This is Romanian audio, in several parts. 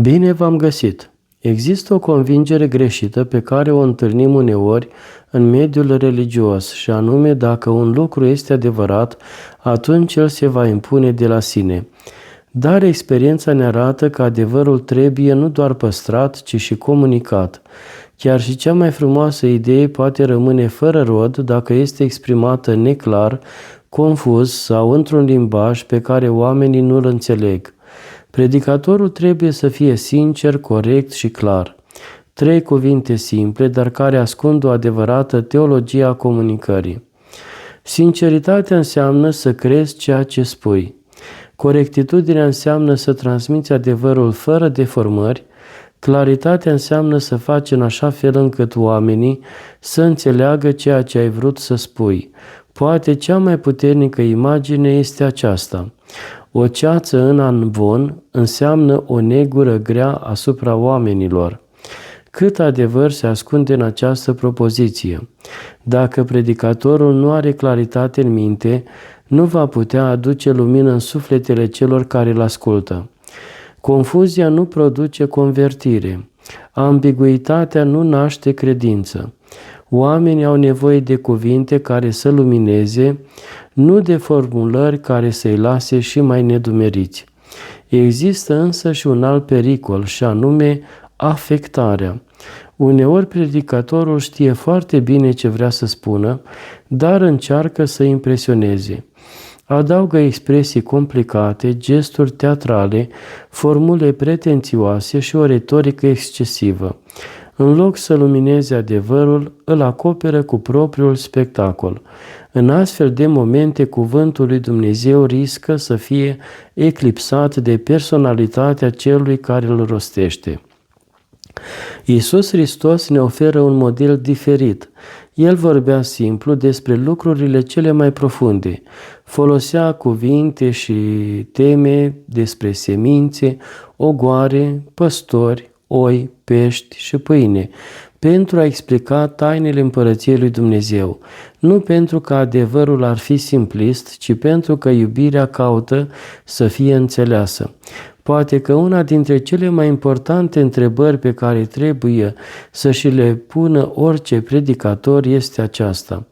Bine v-am găsit! Există o convingere greșită pe care o întâlnim uneori în mediul religios, și anume, dacă un lucru este adevărat, atunci el se va impune de la sine. Dar experiența ne arată că adevărul trebuie nu doar păstrat, ci și comunicat. Chiar și cea mai frumoasă idee poate rămâne fără rod dacă este exprimată neclar, confuz sau într-un limbaj pe care oamenii nu-l înțeleg. Predicatorul trebuie să fie sincer, corect și clar. 3 cuvinte simple, dar care ascund o adevărată teologie a comunicării. Sinceritatea înseamnă să crezi ceea ce spui. Corectitudinea înseamnă să transmiți adevărul fără deformări. Claritatea înseamnă să faci în așa fel încât oamenii să înțeleagă ceea ce ai vrut să spui. Poate cea mai puternică imagine este aceasta. O ceață în amvon înseamnă o negură grea asupra oamenilor. Cât adevăr se ascunde în această propoziție. Dacă predicatorul nu are claritate în minte, nu va putea aduce lumină în sufletele celor care îl ascultă. Confuzia nu produce convertire. Ambiguitatea nu naște credință. Oamenii au nevoie de cuvinte care să lumineze, nu de formulări care să-i lase și mai nedumeriți. Există însă și un alt pericol, și anume afectarea. Uneori predicatorul știe foarte bine ce vrea să spună, dar încearcă să impresioneze. Adaugă expresii complicate, gesturi teatrale, formule pretențioase și o retorică excesivă. În loc să lumineze adevărul, îl acoperă cu propriul spectacol. În astfel de momente, cuvântul lui Dumnezeu riscă să fie eclipsat de personalitatea celui care îl rostește. Iisus Hristos ne oferă un model diferit. El vorbea simplu despre lucrurile cele mai profunde. Folosea cuvinte și teme despre semințe, ogoare, păstori, oi, pești și pâine, pentru a explica tainele împărăției lui Dumnezeu. Nu pentru că adevărul ar fi simplist, ci pentru că iubirea caută să fie înțeleasă. Poate că una dintre cele mai importante întrebări pe care trebuie să și le pună orice predicator este aceasta.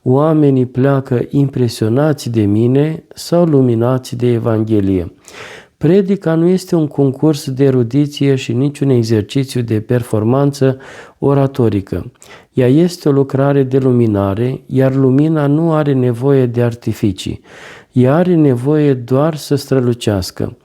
Oamenii pleacă impresionați de mine sau luminați de Evanghelie? Predica nu este un concurs de erudiție și niciun exercițiu de performanță oratorică. Ea este o lucrare de luminare, iar lumina nu are nevoie de artificii. Ea are nevoie doar să strălucească.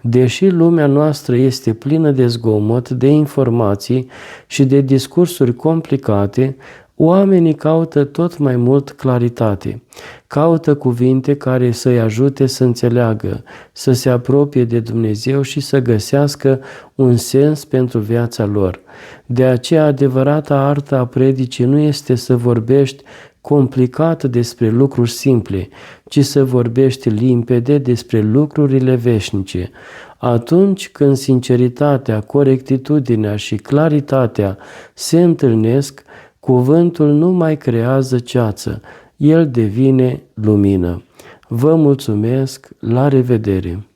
Deși lumea noastră este plină de zgomot, de informații și de discursuri complicate, oamenii caută tot mai mult claritate. Caută cuvinte care să-i ajute să înțeleagă, să se apropie de Dumnezeu și să găsească un sens pentru viața lor. De aceea, adevărata artă a predicii nu este să vorbești complicat despre lucruri simple, ci să vorbești limpede despre lucrurile veșnice. Atunci când sinceritatea, corectitudinea și claritatea se întâlnesc, cuvântul nu mai creează ceață, el devine lumină. Vă mulțumesc, la revedere!